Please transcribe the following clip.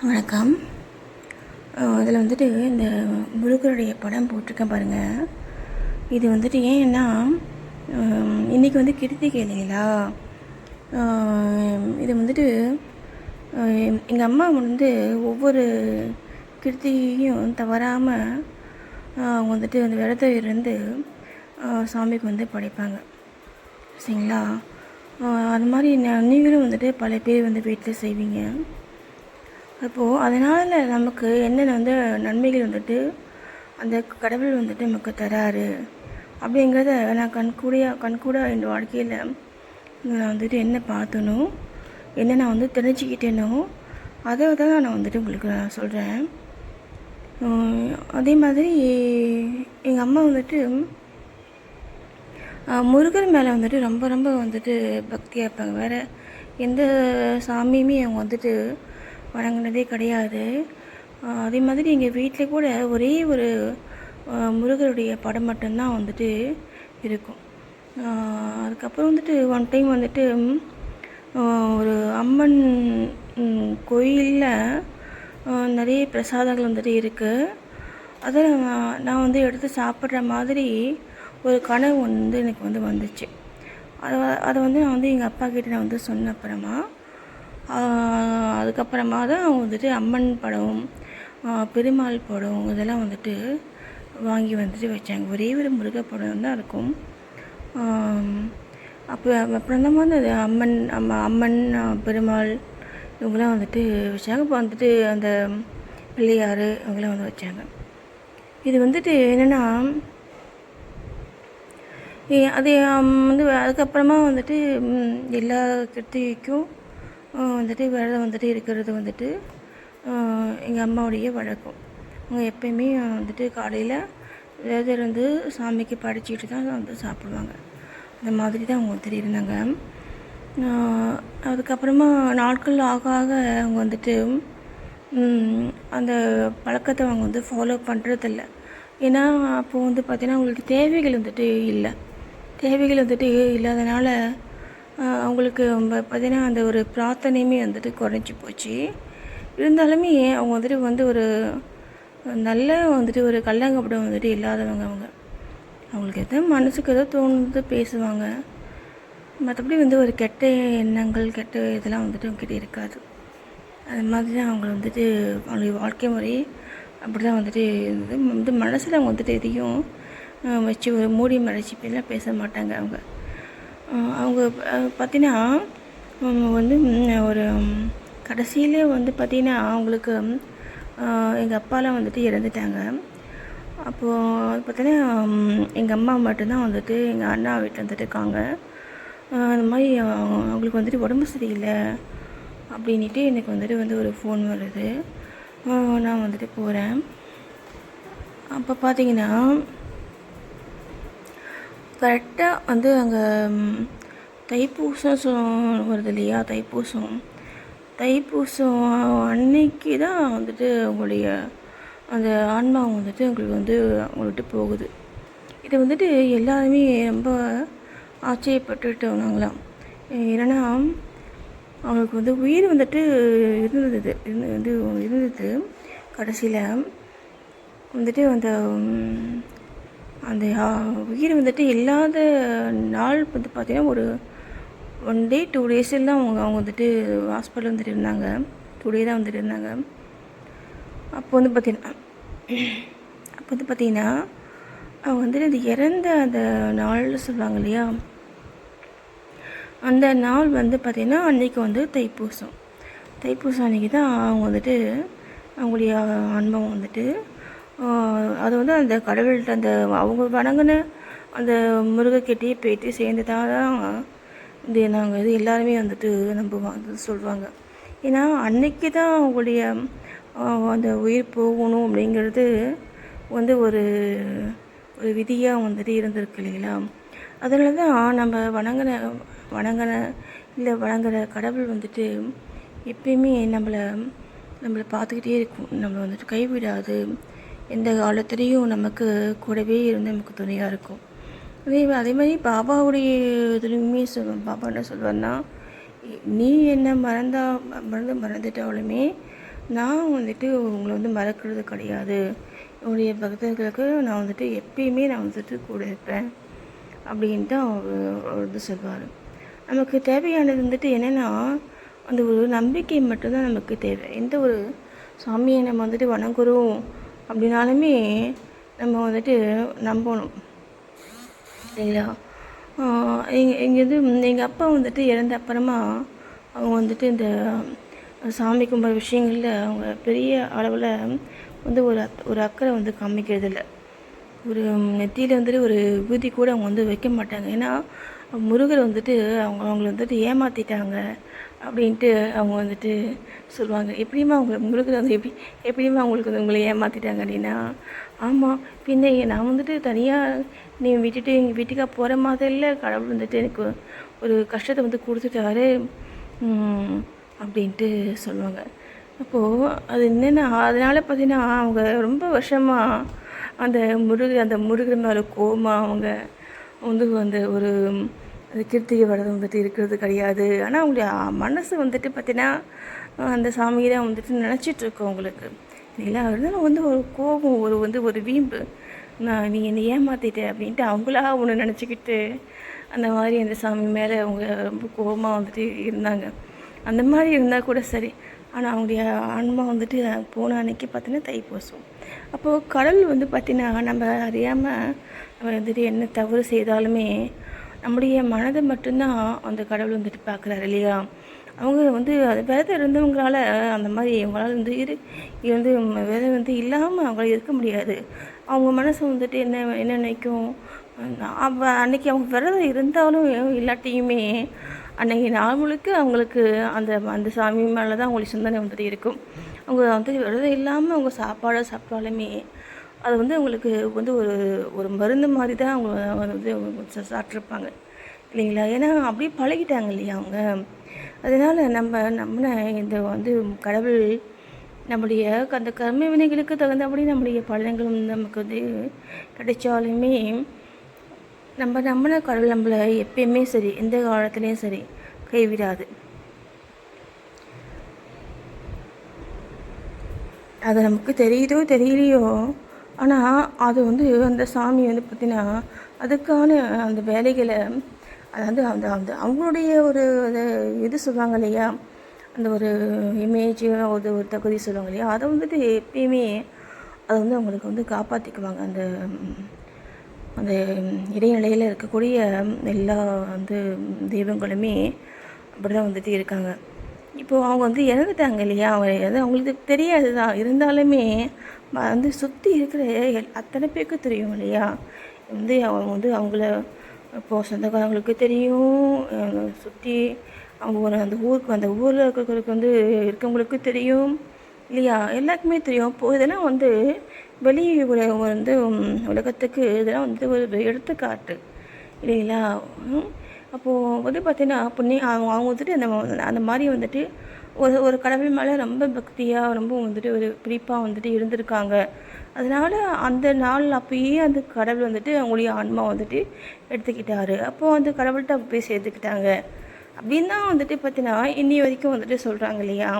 வணக்கம். அதில் வந்துட்டு இந்த முருகருடைய படம் போட்டிருக்கேன் பாருங்கள். இது வந்துட்டு ஏன்னா இன்றைக்கி வந்து கிருத்திகை இல்லைங்களா. இது வந்துட்டு எங்கள் அம்மா வந்து ஒவ்வொரு கிருத்திகையும் தவறாமல் அவங்க வந்துட்டு அந்த விரதம் இருந்து சாமிக்கு வந்து படைப்பாங்க, சரிங்களா. அது மாதிரி நீங்களும் வந்துட்டு பல பேர் வந்து வீட்டில் செய்வீங்க. அப்போது அதனால் நமக்கு என்னென்ன வந்து நன்மைகள் வந்துட்டு அந்த கடவுள் வந்துட்டு நமக்கு தராரு அப்படிங்கிறத நான் கண்கூட என் வாழ்க்கையில் நான் வந்துட்டு என்ன பார்த்தனோ, என்ன நான் வந்து தெரிஞ்சுக்கிட்டேனோ அதை தான் நான் வந்துட்டு உங்களுக்கு நான் சொல்கிறேன். அதே மாதிரி எங்கள் அம்மா வந்துட்டு முருகர் மேலே வந்துட்டு ரொம்ப ரொம்ப வந்துட்டு பக்தியாக இருப்பாங்க. வேறு எந்த சாமியுமே அவங்க வந்துட்டு வணங்கினதே கிடையாது. அதே மாதிரி எங்கள் வீட்டில் கூட ஒரே ஒரு முருகருடைய படம் மட்டும்தான் வந்துட்டு இருக்கும். அதுக்கப்புறம் வந்துட்டு ஒன் டைம் வந்துட்டு ஒரு அம்மன் கோயிலில் நிறைய பிரசாதங்கள் வந்துட்டு இருக்குது. அதை நான் வந்து எடுத்து சாப்பிட்ற மாதிரி ஒரு கனவு வந்து எனக்கு வந்து வந்துச்சு. அதை வந்து நான் வந்து எங்கள் அப்பா கிட்ட நான் வந்து சொன்ன அப்புறமா அதுக்கப்புறமா தான் அவங்க வந்துட்டு அம்மன் படம், பெருமாள் படம் இதெல்லாம் வந்துட்டு வாங்கி வந்துட்டு வச்சாங்க. ஒரே ஒரு முருகர் படம் தான் இருக்கும். அப்புறம் தான் வந்து அது அம்மன் பெருமாள் இவங்களாம் வந்துட்டு வச்சாங்க. இப்போ வந்துட்டு அந்த பிள்ளையார் இவங்களாம் வந்து வச்சாங்க. இது வந்துட்டு என்னென்னா அது வந்து அதுக்கப்புறமா வந்துட்டு எல்லா கிருத்திகைக்கும் வந்துட்டு விரதம் வந்துட்டு இருக்கிறது வந்துட்டு எங்கள் அம்மாவுடைய வழக்கம். அவங்க எப்பயுமே வந்துட்டு காலையில் விரதம் இருந்து சாமிக்கு படைச்சிட்டு தான் வந்து சாப்பிடுவாங்க. அந்த மாதிரி தான் அவங்க வந்துட்டு இருந்தாங்க. அதுக்கப்புறமா நாட்கள் ஆக ஆக அவங்க வந்துட்டு அந்த பழக்கத்தை அவங்க வந்து ஃபாலோ பண்ணுறதில்ல. ஏன்னா அப்போது வந்து பார்த்திங்கன்னா அவங்களுக்கு தேவைகள் வந்துட்டு இல்லாதனால அவங்களுக்கு பார்த்திங்கன்னா அந்த ஒரு பிரார்த்தனையுமே வந்துட்டு குறைஞ்சி போச்சு. இருந்தாலுமே அவங்க வந்துட்டு ஒரு நல்ல வந்துட்டு ஒரு கள்ளங்கப்படம் வந்துட்டு இல்லாதவங்க. அவங்களுக்கு எதோ மனசுக்கு ஏதோ தோணுது பேசுவாங்க. மற்றபடி வந்து ஒரு கெட்ட எண்ணங்கள் கெட்ட இதெல்லாம் வந்துட்டு அவங்ககிட்ட இருக்காது. அது மாதிரி தான் அவங்க வந்துட்டு அவங்களுடைய வாழ்க்கை முறை அப்படி தான் வந்துட்டு வந்து மனசில் அவங்க வந்துட்டு எதையும் வச்சு ஒரு மூடி மறைச்சி பேர்லாம் பேச மாட்டாங்க. அவங்க பார்த்திங்கன்னா வந்து ஒரு கடைசியிலே வந்து பார்த்திங்கன்னா அவங்களுக்கு எங்கள் அப்பாலாம் வந்துட்டு இறந்துட்டாங்க. அப்போது பார்த்தீங்கன்னா எங்கள் அம்மா மட்டும்தான் வந்துட்டு எங்கள் அண்ணா வீட்டில் வந்துட்டு இருக்காங்க. அந்த மாதிரி அவங்களுக்கு வந்துட்டு உடம்பு சரியில்லை அப்படின்ட்டு எனக்கு வந்துட்டு ஒரு ஃபோன் வருது. நான் வந்துட்டு போகிறேன். அப்போ பார்த்திங்கன்னா கரெக்டாக வந்து அங்கே தைப்பூசம் வருது இல்லையா. தைப்பூசம் அன்னைக்கு தான் வந்துட்டு அவங்களுடைய அந்த ஆன்மா வந்துட்டு அவங்களுக்கு வந்து அவங்கள்ட்ட போகுது. இதை வந்துட்டு எல்லாருமே ரொம்ப ஆச்சரியப்பட்டுட்டோம். ஏன்னா அவங்களுக்கு வந்து உயிர் வந்துட்டு இருந்தது. கடைசியில் வந்துட்டு அந்த உயிர் வந்துட்டு இல்லாத நாள் வந்து பார்த்திங்கன்னா ஒரு 1 day 2 days தான் அவங்க வந்துட்டு ஹாஸ்பிட்டல் வந்துட்டு இருந்தாங்க. 2 day தான் வந்துட்டு இருந்தாங்க. அப்போ வந்து பார்த்திங்கன்னா அவங்க வந்துட்டு அந்த இறந்த அந்த நாள்னு சொல்லுவாங்க இல்லையா. அந்த நாள் வந்து பார்த்திங்கன்னா அன்றைக்கி வந்து தைப்பூசம் அன்றைக்கி தான் அவங்க வந்துட்டு அவங்களுடைய அனுபவம் வந்துட்டு அது வந்து அந்த கடவுள்கிட்ட அந்த அவங்க வணங்கின அந்த முருகக்கிட்டேயே போயிட்டு சேர்ந்ததாக தான் இது நாங்கள் இது எல்லாருமே வந்துட்டு நம்புவாங்க சொல்லுவாங்க. ஏன்னா அன்னைக்கு தான் அவங்களுடைய அந்த உயிர் போகணும் அப்படிங்கிறது வந்து ஒரு விதியாக வந்துட்டு இருந்திருக்கு இல்லைங்களா. அதனால தான் நம்ம வணங்குற கடவுள் வந்துட்டு எப்பயுமே நம்மளை பார்த்துக்கிட்டே இருக்கும். நம்மளை வந்துட்டு கைவிடாது. எந்த காலத்துலேயும் நமக்கு கூடவே இருந்து நமக்கு துணையாக இருக்கும். அதே மாதிரி பாபாவுடைய இதுலையுமே பாபா என்ன சொல்வார்னா, நீ என்ன மறந்துட்டாலுமே நான் வந்துட்டு உங்களை வந்து மறக்கிறது கிடையாது. என்னுடைய பக்தர்களுக்கு நான் வந்துட்டு எப்பயுமே நான் வந்துட்டு கூட இருப்பேன் அப்படின்ட்டு அவர் வந்து சொல்வார். நமக்கு தேவையானது வந்துட்டு என்னென்னா, அந்த ஒரு நம்பிக்கை மட்டும்தான் நமக்கு தேவை. எந்த ஒரு சாமியை நம்ம வந்துட்டு வணங்குறோம் அப்படின்னாலுமே நம்ம வந்துட்டு நம்பணும் இல்லைங்களா? எங்கள் எங்கள் அப்பா வந்துட்டு இறந்த அப்புறமா அவங்க வந்துட்டு இந்த சாமி கும்பிட்ற விஷயங்களில் அவங்க பெரிய அளவில் வந்து ஒரு அக்கறை வந்து காமிக்கிறதில்ல. ஒரு நெத்தியில் வந்துட்டு ஒரு விபூதி கூட அவங்க வந்து வைக்க மாட்டாங்க. ஏன்னா முருகர் வந்துட்டு அவங்கள வந்துட்டு ஏமாற்றிட்டாங்க அப்படின்ட்டு அவங்க வந்துட்டு சொல்லுவாங்க. எப்படியுமா அவங்க முருகர் வந்து எப்படியுமா அவங்களுக்கு வந்து உங்களை ஏமாற்றிட்டாங்க அப்படின்னா, ஆமாம் பின்ன நான் வந்துட்டு தனியாக நீ விட்டுட்டு எங்கள் வீட்டுக்காக போகிற மாதிரில கடவுள் வந்துட்டு எனக்கு ஒரு கஷ்டத்தை வந்து கொடுத்துட்டாரு அப்படின்ட்டு சொல்லுவாங்க. அப்போது அது என்னென்னா, அதனால் பார்த்தீங்கன்னா அவங்க ரொம்ப வருஷமாக அந்த முருகர் மேலே கோவமாக அவங்க வந்து அந்த ஒரு அது கிருத்திகை விரதம் வந்துட்டு இருக்கிறது கிடையாது. ஆனால் அவங்களுடைய மனசு வந்துட்டு பார்த்தீங்கன்னா அந்த சாமியை தான் வந்துட்டு நினச்சிட்ருக்கோம் அவங்களுக்கு இல்லைங்களா? இருந்தாலும் வந்து ஒரு கோபம் ஒரு வீம்பு, நீ என்னை ஏமாற்றிட்ட அப்படின்ட்டு அவங்களா ஒன்று நினச்சிக்கிட்டு அந்த மாதிரி அந்த சாமி மேலே அவங்க ரொம்ப கோபமாக வந்துட்டு இருந்தாங்க. அந்த மாதிரி இருந்தால் கூட சரி. ஆனால் அவங்களுடைய ஆன்மா வந்துட்டு போன அன்னைக்கு பார்த்தீங்கன்னா தைப்பூசம். அப்போது கடவுள் வந்து பார்த்திங்கன்னா நம்ம அறியாமல் நம்ம வந்துட்டு என்ன தவறு செய்தாலுமே நம்முடைய மனதை மட்டும்தான் அந்த கடவுள் வந்துட்டு பார்க்குறாரு இல்லையா? அவங்க வந்து அது விரதம் இருந்தவங்களால அந்த மாதிரி அவங்களால வந்து வந்து விரதம் வந்து இல்லாமல் அவங்களால இருக்க முடியாது. அவங்க மனசு வந்துட்டு என்ன என்ன நினைக்கும், அன்னைக்கு அவங்க விரதம் இருந்தாலும் இல்லாட்டியுமே அன்றைக்கி நாள் முழுக்க அவங்களுக்கு அந்த அந்த சாமி மேலே தான் அவங்களுக்கு சிந்தனை வந்துட்டு இருக்கும். அவங்க வந்து விரதம் இல்லாமல் அவங்க சாப்பாடை சாப்பிட்டாலுமே அது வந்து அவங்களுக்கு வந்து ஒரு ஒரு மருந்து மாதிரி தான் அவங்க வந்து சாப்பிட்ருப்பாங்க இல்லைங்களா? ஏன்னா அப்படியே பழகிட்டாங்க இல்லையா அவங்க. அதனால் நம்ம இந்த வந்து கடவுள் நம்முடைய அந்த கர்ம வினைகளுக்கு தகுந்தபடி நம்முடைய பலன்களும் நமக்கு வந்து கிடைச்சாலுமே நம்ம நம்பின கடவுள் நம்மளை எப்பயுமே சரி எந்த காலத்துலேயும் சரி கைவிடாது. அது நமக்கு தெரியுதோ தெரியலையோ, ஆனால் அது வந்து அந்த சாமி வந்து பார்த்திங்கன்னா அதுக்கான அந்த வேலைகளை அதாவது அந்த அந்த அவங்களுடைய ஒரு இது சொல்லுவாங்க இல்லையா, அந்த ஒரு இமேஜ் ஒரு ஒரு தகுதி சொல்லுவாங்க இல்லையா, அதை வந்துட்டு எப்பயுமே அதை வந்து அவங்களுக்கு வந்து காப்பாற்றிக்குவாங்க. அந்த அந்த இடைநிலையில் இருக்கக்கூடிய எல்லா வந்து தெய்வங்களுமே அப்படி தான் வந்துட்டு இருக்காங்க. இப்போது அவங்க வந்து இறந்துட்டாங்க இல்லையா, அவங்க அவங்களுக்கு தெரியாது தான், இருந்தாலுமே வந்து சுற்றி இருக்கிற அத்தனை பேருக்கு தெரியும் இல்லையா, வந்து அவங்க வந்து அவங்கள இப்போது சொந்தக்காரங்களுக்கு தெரியும், சுற்றி அவங்க ஒரு அந்த ஊரில் இருக்கிறவங்களுக்கு வந்து இருக்கவங்களுக்கு தெரியும் இல்லையா, எல்லாருக்குமே தெரியும். இப்போது இதெல்லாம் வந்து வெளி வந்து உலகத்துக்கு இதெல்லாம் வந்து ஒரு எடுத்துக்காட்டு இல்லைங்களா? அப்போது வந்து பார்த்தீங்கன்னா அவங்க அவங்க வந்துட்டு அந்த அந்த மாதிரி வந்துட்டு ஒரு கடவுள் மேலே ரொம்ப பக்தியாக ரொம்ப வந்துட்டு ஒரு பிடிப்பாக வந்துட்டு இருந்திருக்காங்க. அதனால் அந்த நாள் அப்பயே அந்த கடவுள் வந்துட்டு அவங்களுடைய ஆன்மா வந்துட்டு எடுத்துக்கிட்டாரு. அப்போது அந்த கடவுள்கிட்ட போய் சேர்த்துக்கிட்டாங்க அப்படின்னு தான் வந்துட்டு பார்த்தீங்கன்னா இன்னி வரைக்கும் வந்துட்டு சொல்கிறாங்க இல்லையா?